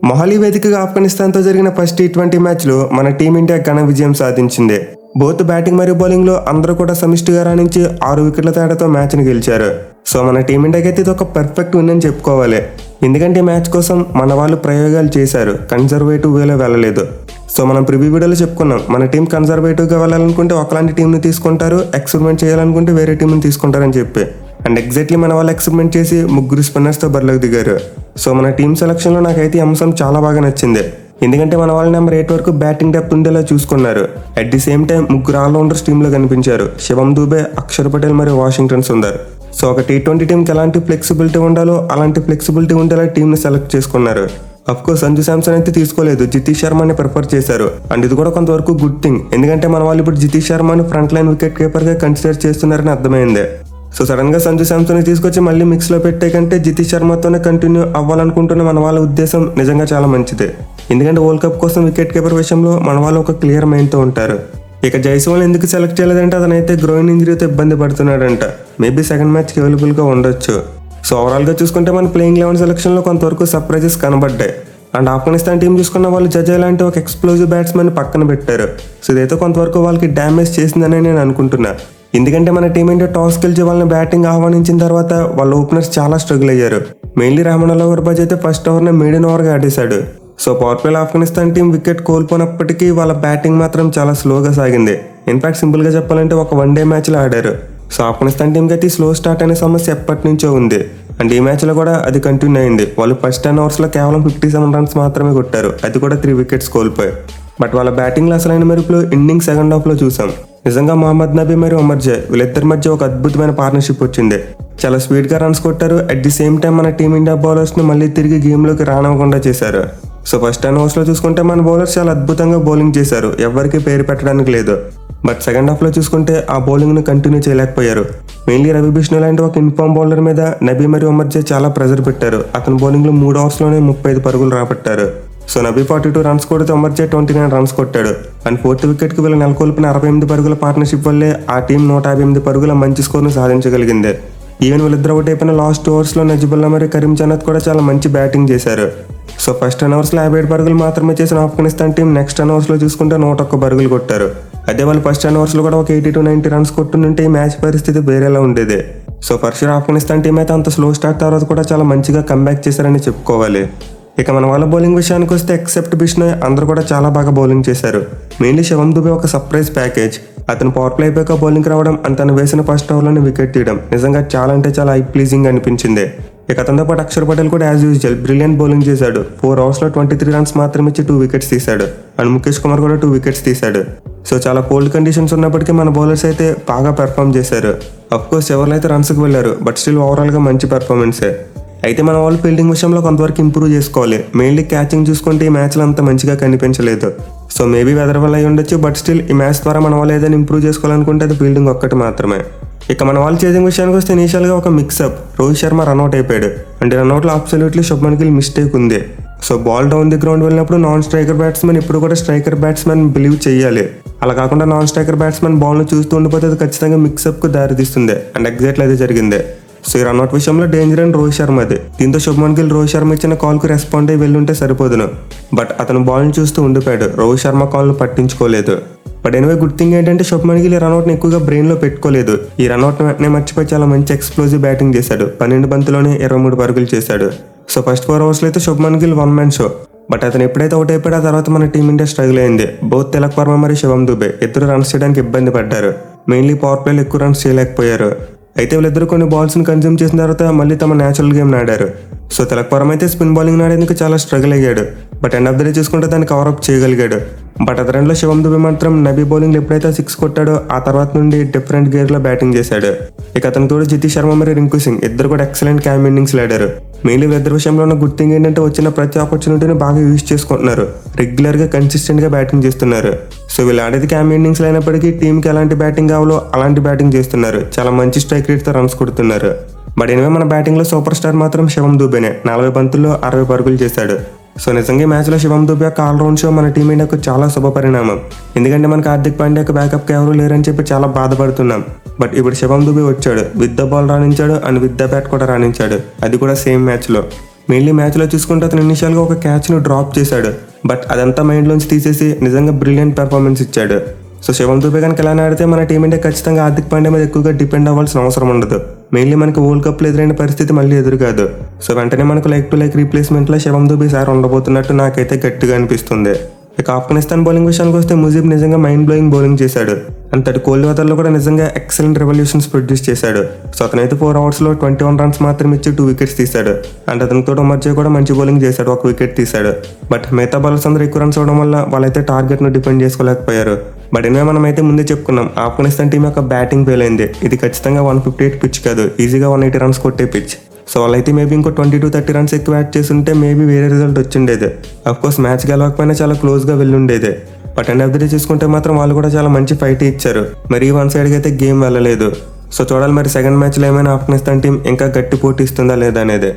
మొహాలీ వేదికగా ఆఫ్ఘనిస్తాన్తో జరిగిన first T20 మ్యాచ్లో మన టీమిండియా ఘన విజయం సాధించింది. బోత్ బ్యాటింగ్ మరియు బౌలింగ్లో అందరూ కూడా సమిష్టిగా రాణించి 6 వికెట్ల తేడాతో మ్యాచ్ని గెలిచారు. సో మన టీమిండియాకి అయితే ఇది ఒక పర్ఫెక్ట్ విన్ అని చెప్పుకోవాలి. ఎందుకంటే ఈ మ్యాచ్ కోసం మన వాళ్ళు ప్రయోగాలు చేశారు, కన్జర్వేటివ్ వేలో వెళ్ళలేదు. సో మనం ప్రివ్యూ వీడియోలో చెప్పుకున్నాం, మన టీం కన్జర్వేటివ్గా వెళ్ళాలనుకుంటే ఒకలాంటి టీంని తీసుకుంటారు, ఎక్స్పెరిమెంట్ చేయాలనుకుంటే వేరే టీంని తీసుకుంటారని చెప్పి. అండ్ ఎగ్జాక్ట్లీ మన వాళ్ళు ఎక్స్పెరిమెంట్ చేసి 3 స్పిన్నర్స్తో బరిలోకి దిగారు. సో మన టీం సెలక్షన్లో నాకైతే ఈ అంశం చాలా బాగా నచ్చింది. ఎందుకంటే మన వాళ్ళ నెంబర్ 8 వరకు బ్యాటింగ్ డెప్త్ ఉండేలా చూసుకున్నారు. At the same time 3 allrounders టీంలో కనిపించారు, శివం దూబే, అక్షర్ పటేల్ మరియు వాషింగ్టన్ సుందర్. సో ఒక టీ20 టీంకి ఎలాంటి ఫ్లెక్సిబిలిటీ ఉండాలో అలాంటి ఫ్లెక్సిబిలిటీ ఉండేలా టీంని సెలెక్ట్ చేసుకున్నారు. అఫ్కోర్స్ సంజు శాంసన్ అయితే తీసుకోలేదు, జితేష్ శర్మని ప్రిఫర్ చేశారు. అండ్ ఇది కూడా కొంతవరకు గుడ్ థింగ్, ఎందుకంటే మన వాళ్ళు ఇప్పుడు జితేష్ శర్మని ఫ్రంట్ లైన్ వికెట్ కీపర్గా కన్సిడర్ చేస్తున్నారని అర్థమైంది. సో సడన్ గా సంజు శాంసన్ తీసుకొచ్చి మళ్ళీ మిక్స్లో పెట్టే కంటే జితేష్ శర్మతోనే కంటిన్యూ అవ్వాలనుకుంటున్న మన వాళ్ళ ఉద్దేశం నిజంగా చాలా మంచిదే. ఎందుకంటే వరల్డ్ కప్ కోసం వికెట్ కీపర్ విషయంలో మన వాళ్ళు ఒక క్లియర్ మైండ్తో ఉంటారు. ఇక జైస్వాల్ ఎందుకు సెలెక్ట్ చేయలేదంటే అతనైతే గ్రోయిన్ ఇంజరీతో ఇబ్బంది పడుతున్నాడంట. మేబీ సెకండ్ మ్యాచ్కి అవైలబుల్గా ఉండొచ్చు. సో ఓవరాల్గా చూసుకుంటే మన ప్లేయింగ్ 11 సెలక్షన్లో కొంతవరకు సర్ప్రైజెస్ కనబడ్డాయి. అండ్ ఆఫ్ఘనిస్తాన్ టీం చూసుకున్న వాళ్ళు జజయ్ లాంటి ఒక ఎక్స్ప్లోజివ్ బ్యాట్స్మెన్ పక్కన పెట్టారు. సో ఇదైతే కొంతవరకు వాళ్ళకి డ్యామేజ్ చేసిందని నేను అనుకుంటున్నా. ఎందుకంటే మన టీం ఇండియా టాస్ గెలిచి వాళ్ళని బ్యాటింగ్ ఆహ్వానించిన తర్వాత వాళ్ళ ఓపెనర్స్ చాలా స్ట్రగుల్ అయ్యారు. మెయిన్లీ రహమాన్ ఓవర్బాజ్ అయితే ఫస్ట్ ఓవర్ని మీడియన్ ఓవర్గా ఆడేశాడు. సో పవర్ ప్లేలో ఆఫ్ఘనిస్తాన్ టీం వికెట్ కోల్పోయినప్పటికీ వాళ్ళ బ్యాటింగ్ మాత్రం చాలా స్లోగా సాగింది. ఇన్ఫాక్ట్ సింపుల్గా చెప్పాలంటే ఒక వన్డే మ్యాచ్లో ఆడారు. సో ఆఫ్ఘనిస్తాన్ టీంకి అయితే స్లో స్టార్ట్ అనే సమస్య ఎప్పటి నుంచో ఉంది. అండ్ ఈ మ్యాచ్లో కూడా అది కంటిన్యూ అయింది. వాళ్ళు ఫస్ట్ 10 ఓవర్స్లో కేవలం 57 రన్స్ మాత్రమే కొట్టారు, అది కూడా 3 వికెట్స్ కోల్పోయారు. బట్ వాళ్ళ బ్యాటింగ్లో అసలైన మెరుపులు ఇన్నింగ్స్ సెకండ్ హాఫ్లో చూసాం. నిజంగా మహమ్మద్ నబీ మరియు ఉమర్ జై వీళ్ళిద్దరి మధ్య ఒక అద్భుతమైన పార్ట్నర్షిప్ వచ్చింది. చాలా స్పీడ్గా రన్స్ కొట్టారు. అట్ ది సేమ్ టైం మన టీమిండియా బౌలర్స్ని మళ్ళీ తిరిగి గేమ్లోకి రానివ్వకుండా చేశారు. సో ఫస్ట్ 10 ఓవర్స్లో చూసుకుంటే మన బౌలర్స్ చాలా అద్భుతంగా బౌలింగ్ చేశారు, ఎవరికి పేరు పెట్టడానికి లేదు. బట్ సెకండ్ హాఫ్లో చూసుకుంటే ఆ బౌలింగ్ను కంటిన్యూ చేయలేకపోయారు. మెయిన్లీ రవి బిష్ణోయ్ లాంటి ఒక ఇన్ఫార్మ్ బౌలర్ మీద నబీ మరియు ఉమర్ జై చాలా ప్రెజర్ పెట్టారు. అతని బౌలింగ్లో 3 ఓవర్స్లోనే 35 పరుగులు రాబట్టారు. సో నబీ 42 రన్స్ కొడితే ఉమర్ జై 29 రన్స్ కొట్టాడు. అండ్ 4th వికెట్కి వీళ్ళు నెలకొల్పిన 68 పరుగుల పార్ట్నర్షిప్ వల్లే ఆ టీం 158 పరుగుల మంచి స్కోర్ను సాధించగలిగింది. ఈవెన్ వీళ్ళిద్దరు అవుట్ అయిపోయిన లాస్ట్ ఓవర్స్లో నజిబుల్లా మరియు కరీం జన్నత్ కూడా చాలా మంచి బ్యాటింగ్ చేశారు. సో ఫస్ట్ 10 ఓవర్స్లో 57 పరుగులు మాత్రమే చేసిన ఆఫ్ఘనిస్తాన్ టీం నెక్స్ట్ 10 ఓవర్స్లో చూసుకుంటే 101 పరుగులు కొట్టారు. అదే వాళ్ళు ఫస్ట్ 10 ఓవర్స్లో కూడా ఒక 80 to 90 రన్స్ కొట్టుంటే ఈ మ్యాచ్ పరిస్థితి వేరేలా ఉండేది. సో ఫస్ట్ ఆఫ్ఘనిస్తాన్ టీం అయితే అంత స్లో స్టార్ట్ తర్వాత కూడా చాలా మంచిగా కంబ్యాక్ చేశారని చెప్పుకోవాలి. ఇక మన వాళ్ళ బౌలింగ్ విషయానికి వస్తే ఎక్సెప్ట్ బిష్ణోయ్ అందరూ కూడా చాలా బాగా బౌలింగ్ చేశారు. మెయిన్లీ శివం దుబే ఒక సర్ప్రైజ్ ప్యాకేజ్. అతను పవర్ ప్లే అయిపోయాక బౌలింగ్ రావడం అండ్ తను వేసిన ఫస్ట్ ఓవర్లోనే వికెట్ తీయడం నిజంగా చాలా అంటే చాలా ఐ ప్లీజింగ్ అనిపించింది. ఇక అతనితో పాటు అక్షర్ పటేల్ కూడా యాజ్ యూజువల్ బ్రిలియంట్ బౌలింగ్ చేశాడు. 4 ఓవర్స్లో 23 రన్స్ మాత్రమే ఇచ్చి 2 వికెట్స్ తీశాడు. అండ్ ముఖేష్ కుమార్ కూడా 2 వికెట్స్ తీశాడు. సో చాలా కోల్డ్ కండిషన్స్ ఉన్నప్పటికీ మన బౌలర్స్ అయితే బాగా పెర్ఫామ్ చేశారు. అఫ్కోర్స్ ఎవరైతే అయితే రన్స్కి వెళ్ళారు, బట్ స్టిల్ ఓవరాల్గా మంచి పెర్ఫార్మెన్సే. అయితే మన వాళ్ళు ఫీల్డింగ్ విషయంలో కొంతవరకు ఇంప్రూవ్ చేసుకోవాలి. మెయిన్లీ క్యాచింగ్ చూసుకుంటే ఈ మ్యాచ్లో అంత మంచిగా కనిపించలేదు. సో మేబీ వెదర్ వల్ల అయి ఉండొచ్చు, బట్ స్టిల్ ఈ మ్యాచ్ ద్వారా మన వాళ్ళు ఏదైనా ఇంప్రూవ్ చేసుకోవాలనుకుంటే అది ఫీల్డింగ్ ఒక్కటి మాత్రమే. ఇక మన వాళ్ళు చేసింగ్ విషయానికి వస్తే ఇనీషియల్గా ఒక మిక్సప్, రోహిత్ శర్మ రన్అట్ అయిపోయాడు. అంటే రన్అట్లో అబ్సల్యూట్లీ శుభ్మన్ గిల్ మిస్టేక్ ఉంది. So ball down the ground వెళ్ళినప్పుడు నాన్ స్ట్రైకర్ బ్యాట్స్మెన్ ఇప్పుడు కూడా స్ట్రైకర్ బ్యాట్స్మెన్ బిలీవ్ చేయాలి. అలా కాకుండా నాన్ స్ట్రైకర్ బ్యాట్స్మెన్ బాల్ను చూస్తూ ఉండిపోతే అది ఖచ్చితంగా మిక్సప్కు దారితీస్తుంది. అండ్ ఎగ్జాక్ట్లీ అదే జరిగింది. సో ఈ రన్అట్ విషయంలో డేంజర్ అండ్ రోహిత్ శర్మది. దీంతో శుభ్మన్ గిల్ రోహిత్ శర్మ ఇచ్చిన కాల్కు రెస్పాండ్ అయ్యి వెళ్ళుంటే సరిపోదును. బట్ అతను బాల్ని చూస్తూ ఉండిపోయాడు, రోహిత్ శర్మ కాల్ను పట్టించుకోలేదు. బట్ ఎనివే గుడ్ థింగ్ ఏంటంటే శుభ్మన్ గిల్ ఈ రన్అట్ని ఎక్కువగా బ్రెయిన్లో పెట్టుకోలేదు. ఈ రన్అట్ని వెంటనే మర్చిపోయి చాలా మంచి ఎక్స్ప్లోజివ్ బ్యాటింగ్ చేశాడు. 12 బంతుల్లోనే 23 పరుగులు చేశాడు. సో ఫస్ట్ 4 ఓవర్స్లో అయితే Shubman Gill 1 man show. But అతను ఎప్పుడైతే అవుట్ అయిపోయాడో ఆ తర్వాత మన టీమిండియా స్ట్రగుల్ అయింది. బోత్ తిలక్ వర్మ మరియు శివం దుబే ఇద్దరు రన్స్ చేయడానికి ఇబ్బంది పడ్డారు. మెయిన్లీ పవర్ ప్లేలో ఎక్కువ రన్స్ చేయలేకపోయారు. అయితే వీళ్ళిద్దరు కొన్ని బాల్స్ని కన్జ్యూమ్ చేసిన తర్వాత మళ్ళీ తమ న్యాచురల్ గేమ్ ఆడారు. సో తిలక్ వర్మ అయితే స్పిన్ బౌలింగ్ ఆడేందుకు చాలా స్ట్రగుల్ అయ్యాడు. But end of the day చూసుకుంటే దాన్ని కవరప్ చేయగలిగాడు. బట్ అతని రెండులో శివం దుబే మాత్రం నబీ బౌలింగ్ ఎప్పుడైతే 6 కొట్టాడో ఆ తర్వాత నుండి డిఫరెంట్ గేర్లో బ్యాటింగ్ చేశాడు. ఇక అతని తోడు జితేష్ శర్మ మరియు రింకు సింగ్ ఇద్దరు కూడా ఎక్సలెంట్ క్యామ్ ఇన్నింగ్స్ ఆడారు. మెయిన్లీ వీళ్ళిద్దరి విషయంలో ఉన్న గుడ్ థింగ్ ఏంటంటే వచ్చిన ప్రతి ఆపర్చునిటీని బాగా యూజ్ చేసుకుంటున్నారు. రెగ్యులర్గా కన్సిస్టెంట్గా బ్యాటింగ్ చేస్తున్నారు. సో వీళ్ళు ఆడేది క్యామ్ ఇన్నింగ్స్ అయినప్పటికీ టీంకి ఎలాంటి బ్యాటింగ్ కావాలో అలాంటి బ్యాటింగ్ చేస్తున్నారు. చాలా మంచి స్ట్రైక్ రేట్తో రన్స్ కొడుతున్నారు. బట్ ఎనివే మన బ్యాటింగ్లో సూపర్ స్టార్ మాత్రం శివం దుబేనే. 40 బంతుల్లో 60 పరుగులు చేశాడు. సో నిజంగా ఈ మ్యాచ్లో శివం దుబే యొక్క ఆల్రౌండ్ షో మన టీమిండియాకు చాలా శుభ పరిణామం. ఎందుకంటే మనకు హార్దిక్ పాండ్యాకు బ్యాకప్కి ఎవరు లేరని చెప్పి చాలా బాధపడుతున్నాం. బట్ ఇప్పుడు శివం దుబే వచ్చాడు, విత్ ద బాల్ రాణించాడు అండ్ విత్ ద బ్యాట్ కూడా రాణించాడు, అది కూడా సేమ్ మ్యాచ్లో. మెయిన్లీ మ్యాచ్లో చూసుకుంటే అతను ఇనిషియల్గా ఒక క్యాచ్ను డ్రాప్ చేశాడు, బట్ అదంతా మైండ్లోంచి తీసేసి నిజంగా బ్రిలియంట్ పెర్ఫార్మెన్స్ ఇచ్చాడు. సో శివం దుబే కనుక ఎలా ఆడితే మన టీమిండియా ఖచ్చితంగా హార్దిక్ పాండ్యా మీద ఎక్కువగా డిపెండ్ అవ్వాల్సిన అవసరం ఉండదు. మెయిన్లీ మనకి వరల్డ్ కప్లో ఎదురైన పరిస్థితి మళ్ళీ ఎదురు కాదు. సో వెంటనే మనకు లైక్ టు లైక్ రీప్లేస్మెంట్లో శివం దుబే సార్ ఉండబోతున్నట్టు నాకైతే గట్టిగా అనిపిస్తుంది. ఇక ఆఫ్ఘనిస్తాన్ బౌలింగ్ విషయానికి వస్తే ముజీబ్ నిజంగా మైండ్ బ్లోయింగ్ బౌలింగ్ చేశాడు. అంతటి కోల్డ్ వెదర్లో కూడా నిజంగా ఎక్సలెంట్ రెవల్యూషన్స్ ప్రొడ్యూస్ చేశాడు. సో అతనైతే 4 ఓవర్స్లో 21 రన్స్ మాత్రం ఇచ్చి 2 వికెట్స్ తీశాడు. అండ్ అతనితో ఉమర్జే కూడా మంచి బౌలింగ్ చేశాడు, 1 వికెట్ తీశాడు. బట్ మిగతా బౌలర్స్ అందరూ ఎక్కువ రన్స్ అవడం వల్ల వాళ్ళైతే టార్గెట్ను డిపెండ్ చేసుకోలేకపోయారు. బట్ ఇన్వే మనమైతే ముందే చెప్పుకున్నాం, ఆఫ్ఘనిస్తాన్ టీం యొక్క బ్యాటింగ్ ఫెయిల్ అయింది. ఇది ఖచ్చితంగా 158 పిచ్ కాదు, ఈజీగా 180 రన్స్ కొట్టే పిచ్. సో వాళ్ళైతే మేబీ ఇంకో 20-30 రన్స్ ఎక్కువ యాడ్ చేస్తుంటే మేబీ వేరే రిజల్ట్ వచ్చిండేది. అఫ్కోర్స్ మ్యాచ్ గెలవకపోయినా చాలా క్లోజ్గా వెళ్ళుండేది. But end of the day చూసుకుంటే మాత్రం వాళ్ళు కూడా చాలా మంచి ఫైట్ ఇచ్చారు. మరి వన్ సైడ్కి అయితే గేమ్ వెళ్ళలేదు. సో చూడాలి మరి సెకండ్ మ్యాచ్లో ఏమైనా ఆఫ్ఘనిస్తాన్ టీం ఇంకా గట్టి పోటీ ఇస్తుందా లేదా అనేది.